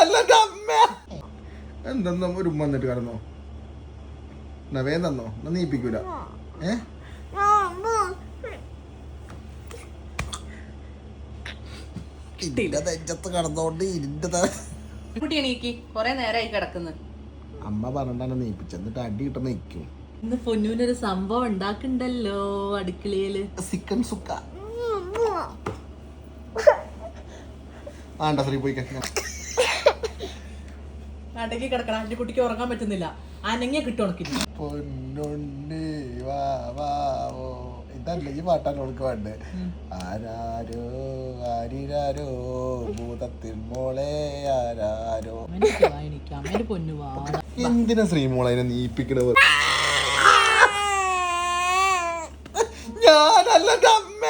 ഞാനല്ല അമ്മ. എന്തെന്നോ ഒരു ഉമ്മ വന്നിട്ട് കിടന്നോ? എന്നാ വേഗം തന്നോ? എന്നാ നീപ്പിക്കൂല. നെഞ്ചത്ത് കടന്നോണ്ട് ഇരുണ്ടതാ. കൊറേ നേരമായി കിടക്കുന്നു. അമ്മ പറഞ്ഞാണ് നീപ്പിച്ച, എന്നിട്ട് അടി കിട്ട നിൽക്കും. ഇന്ന് പൊന്നൂനൊരു സംഭവം ഉണ്ടാക്കണ്ടല്ലോ അടുക്കളയില്. ചിക്കൻ സുക്ക. ആണ്ട ശ്രീ പോയി അടക്കി കിടക്കണം. എന്റെ കുട്ടിക്ക് ഉറങ്ങാൻ പറ്റുന്നില്ല. അനങ്ങിയ കിട്ടുണക്കില്ല. പൊന്നുണ്ണി വാ വാവോ. ഇതല്ല ഈ പാട്ടാണ് അവൾക്ക് വേണ്ടേ. ആരാരോ ആരിരാരോ ഭൂതത്തിൻ മോളെ ആരാരോ. എന്തിനാ ശ്രീമോളെ അതിനെ നീപ്പിക്കണത്? ഞാനല്ല അമ്മ.